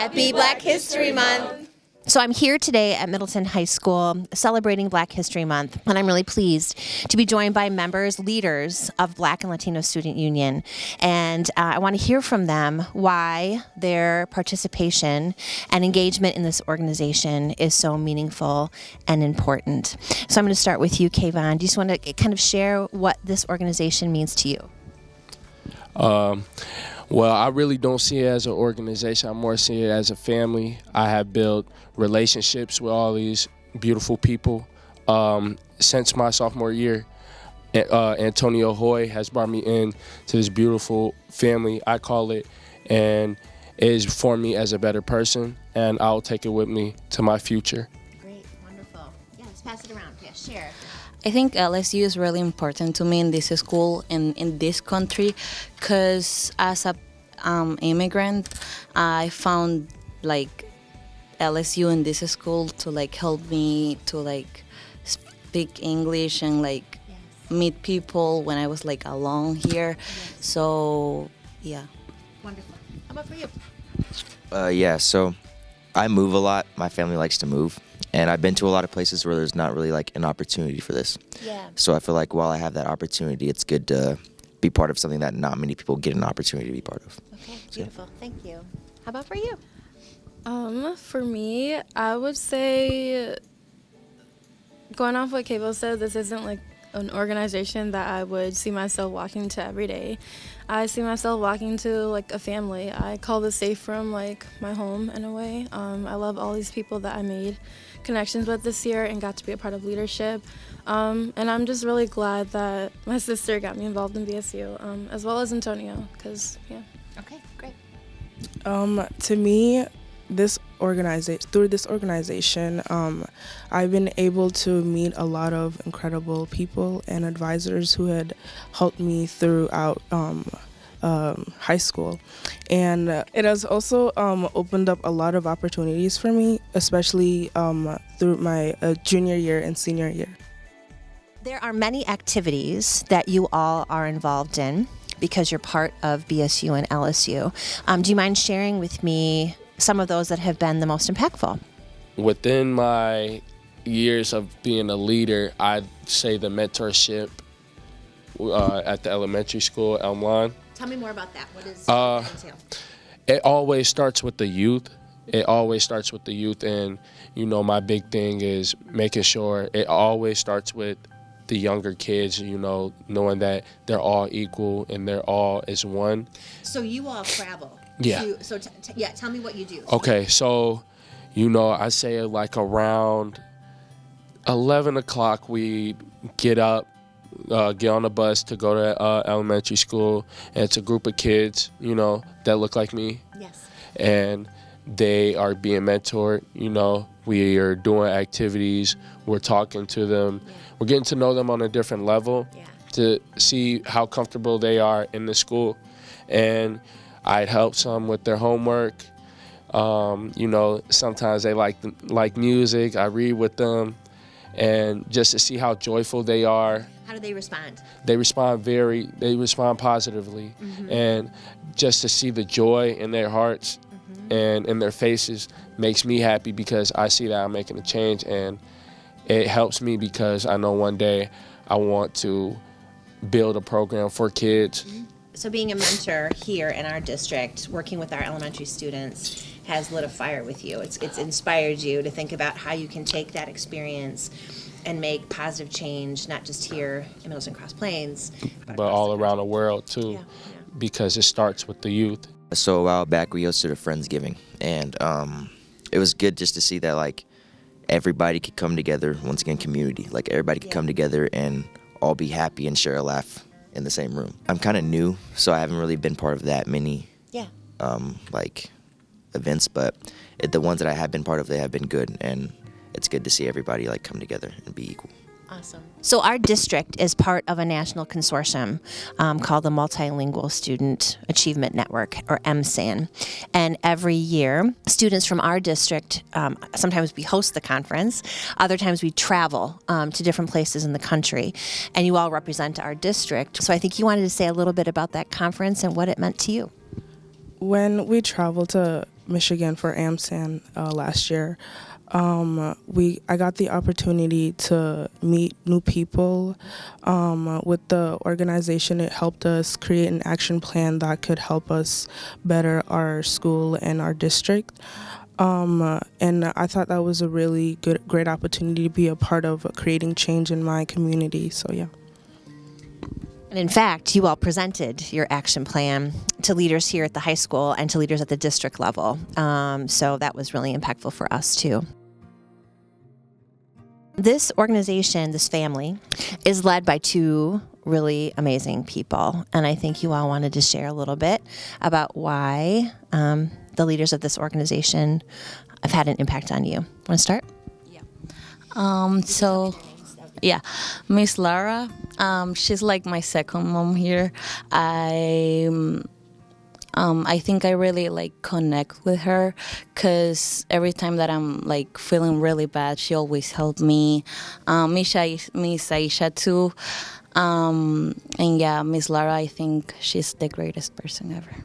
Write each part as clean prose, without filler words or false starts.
Happy Black History Month. So I'm here today at Middleton High School celebrating Black History Month, and I'm really pleased to be joined by members, leaders of Black and Latino Student Union. And I want to hear from them why their participation and engagement in this organization is so meaningful and important. So I'm going to start with you, Kayvon. Do you just want to kind of share what this organization means to you? Well, I really don't see it as an organization. I more see it as a family. I have built relationships with all these beautiful people since my sophomore year. Antonio Hoy has brought me in to this beautiful family, I call it, and it has formed me as a better person, and I'll take it with me to my future. Great, wonderful. Yeah, let's pass it around. Yeah, share. I think LSU is really important to me in this school and in this country because as a immigrant, I found like LSU in this school to like help me to like speak English and like meet people when I was like alone here. Yes. So yeah. Wonderful. How about for you? So I move a lot. My family likes to move. And I've been to a lot of places where there's not really like an opportunity for this. Yeah. So I feel like while I have that opportunity, it's good to be part of something that not many people get an opportunity to be part of. Okay, beautiful. So. Thank you. How about for you? For me, I would say, going off what Kayvon said, this isn't like an organization that I would see myself walking to every day. I see myself walking to like a family. I call the safe room like my home in a way. I love all these people that I made connections with this year and got to be a part of leadership. And I'm just really glad that my sister got me involved in BSU, as well as Antonio, because, yeah. Okay, great. To me, through this organization, I've been able to meet a lot of incredible people and advisors who had helped me throughout high school, and it has also opened up a lot of opportunities for me, especially through my junior year and senior year. There are many activities that you all are involved in because you're part of BSU and LSU. Do you mind sharing with me some of those that have been the most impactful? Within my years of being a leader, I'd say the mentorship at the elementary school, Elm Lawn. Tell me more about that. What does that entail? It always starts with the youth. And, you know, my big thing is making sure it always starts with the younger kids, you know, knowing that they're all equal and they're all as one. So you all travel. Yeah. Tell me what you do. Okay, so, you know, I say like around 11 o'clock we get up, get on a bus to go to elementary school, and it's a group of kids, you know, that look like me. Yes. And they are being mentored, you know. We are doing activities, we're talking to them, we're getting to know them on a different level to see how comfortable they are in the school. And I'd help some with their homework. You know, sometimes they like music. I read with them, and just to see how joyful they are. How do they respond? They respond positively, and just to see the joy in their hearts and in their faces makes me happy because I see that I'm making a change, and it helps me because I know one day I want to build a program for kids. So being a mentor here in our district, working with our elementary students, has lit a fire with you. It's inspired you to think about how you can take that experience and make positive change, not just here in Middleton-Cross Plains, but all around the world too, because it starts with the youth. So a while back we hosted a Friendsgiving, and it was good just to see that like everybody could come together, once again community, like everybody could come together and all be happy and share a laugh in the same room. I'm kind of new, so I haven't really been part of that many like events, but the ones that I have been part of, they have been good, and it's good to see everybody like come together and be equal. Awesome. So our district is part of a national consortium called the Multilingual Student Achievement Network, or MSAN. And every year, students from our district, sometimes we host the conference, other times we travel to different places in the country. And you all represent our district. So I think you wanted to say a little bit about that conference and what it meant to you. When we travel to Michigan for AMSAN last year, I got the opportunity to meet new people. With the organization, it helped us create an action plan that could help us better our school and our district. And I thought that was a really great opportunity to be a part of creating change in my community. So yeah. And in fact, you all presented your action plan to leaders here at the high school and to leaders at the district level. So that was really impactful for us too. This organization, this family, is led by two really amazing people. And I think you all wanted to share a little bit about why the leaders of this organization have had an impact on you. Want to start? Yeah, Miss Lara, she's like my second mom here. I think I really like connect with her because every time that I'm like feeling really bad, she always helped me. Miss Aisha too. And yeah, Miss Lara, I think she's the greatest person ever.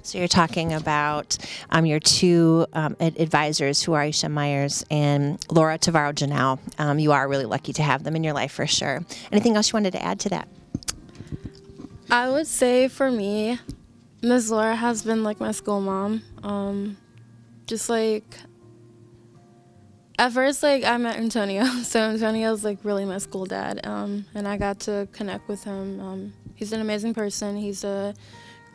So you're talking about your two advisors who are Aisha Myers and Laura Tavaro-Janelle. You are really lucky to have them in your life for sure. Anything else you wanted to add to that? I would say for me, Ms. Laura has been like my school mom. Just like, at first, like, I met Antonio. So Antonio's like really my school dad. And I got to connect with him. He's an amazing person. He's a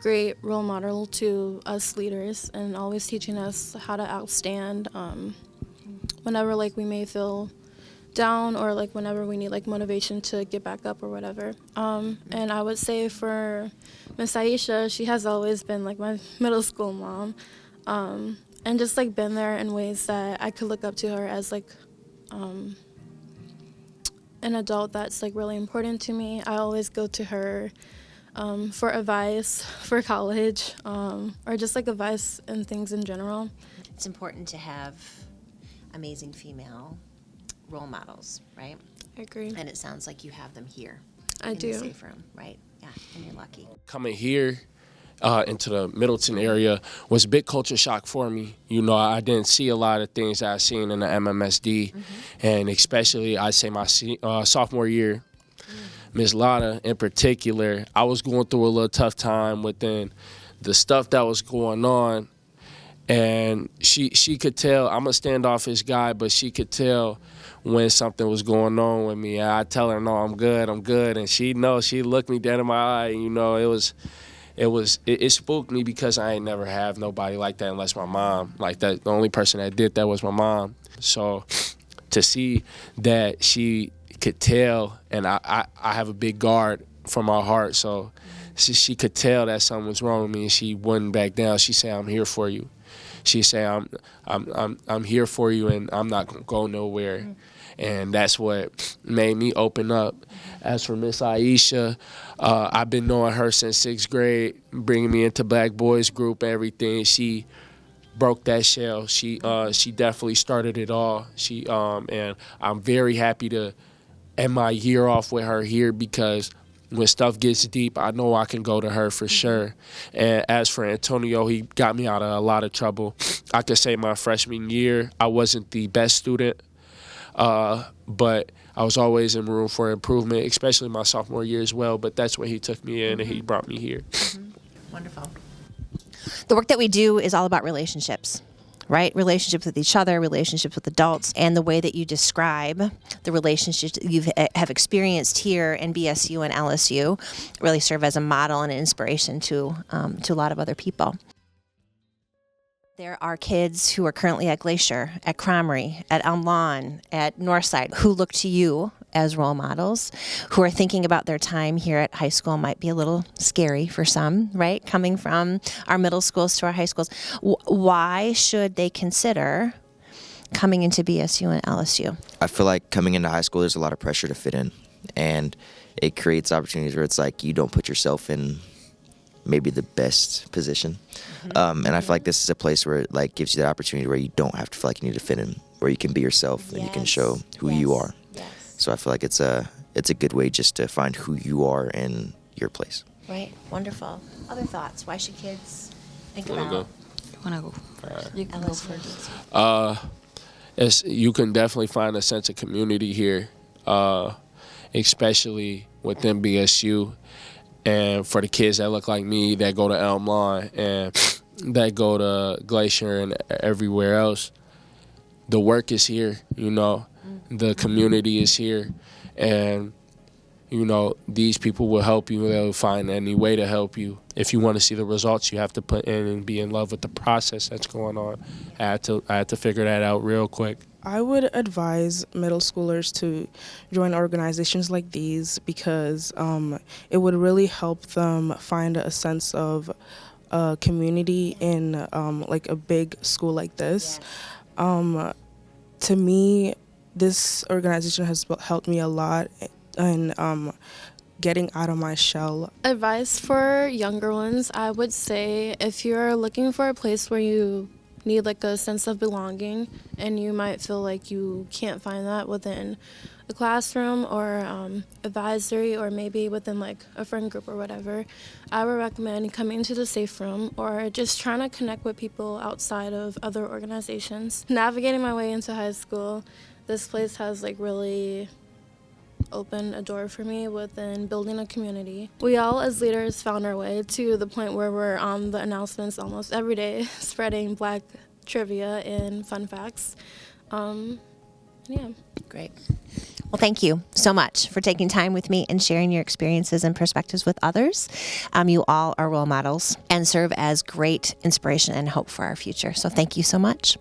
great role model to us leaders and always teaching us how to outstand whenever like we may feel down or like whenever we need like motivation to get back up or whatever. And I would say for Miss Aisha, she has always been like my middle school mom, and just like been there in ways that I could look up to her as like an adult that's like really important to me. I always go to her for advice for college, or just like advice and things in general. It's important to have amazing female role models, right? I agree. And it sounds like you have them here. I in do. the safe room, right? Yeah, and you're lucky. Coming here into the Middleton area was a big culture shock for me. You know, I didn't see a lot of things that I've seen in the MMSD, and especially I'd say my sophomore year. Ms. Lana in particular, I was going through a little tough time within the stuff that was going on, and she could tell. I'm a standoffish guy, but she could tell when something was going on with me. I tell her, no, I'm good, and she knows. She looked me dead in my eye. You know, it spooked me because I ain't never have nobody like that unless my mom. Like that, the only person that did that was my mom. So to see that she could tell, and I have a big guard for my heart, so she could tell that something was wrong with me, and she wouldn't back down. She said, "I'm here for you." She said, "I'm here for you, and I'm not gonna go nowhere." And that's what made me open up. As for Miss Aisha, I've been knowing her since 6th grade, bringing me into Black Boys Group, everything. She broke that shell. She definitely started it all. And I'm very happy to end my year off with her here because when stuff gets deep, I know I can go to her for sure. And as for Antonio, he got me out of a lot of trouble. I could say my freshman year, I wasn't the best student, but I was always in room for improvement, especially my sophomore year as well. But that's when he took me in and he brought me here. Wonderful. The work that we do is all about relationships, right? Relationships with each other, relationships with adults, and the way that you describe the relationships that you have experienced here in BSU and LSU really serve as a model and an inspiration to a lot of other people. There are kids who are currently at Glacier, at Cromery, at Elm Lawn, at Northside, who look to you as role models, who are thinking about their time here at high school. Might be a little scary for some, right? Coming from our middle schools to our high schools. Why should they consider coming into BSU and LSU? I feel like coming into high school, there's a lot of pressure to fit in, and it creates opportunities where it's like you don't put yourself in maybe the best position. And I feel like this is a place where it like gives you that opportunity where you don't have to feel like you need to fit in, where you can be yourself and you can show who you are. So I feel like it's a good way just to find who you are in your place. Right. Wonderful. Other thoughts? Why should kids think Wanna about? wanna go? You can go first. You can definitely find a sense of community here, especially within BSU. And for the kids that look like me, that go to Elm Lawn and that go to Glacier and everywhere else, the work is here, you know. The community is here. And, you know, these people will help you. They'll find any way to help you. If you want to see the results, you have to put in and be in love with the process that's going on. I had to figure that out real quick. I would advise middle schoolers to join organizations like these because it would really help them find a sense of community in like a big school like this. To me, this organization has helped me a lot in getting out of my shell. Advice for younger ones, I would say if you're looking for a place where you need like a sense of belonging and you might feel like you can't find that within a classroom or advisory or maybe within like a friend group or whatever, I would recommend coming to the safe room or just trying to connect with people outside of other organizations. Navigating my way into high school, this place has like really opened a door for me within building a community. We all as leaders found our way to the point where we're on the announcements almost every day spreading Black trivia and fun facts. Yeah. Great. Well, thank you so much for taking time with me and sharing your experiences and perspectives with others. You all are role models and serve as great inspiration and hope for our future. So thank you so much.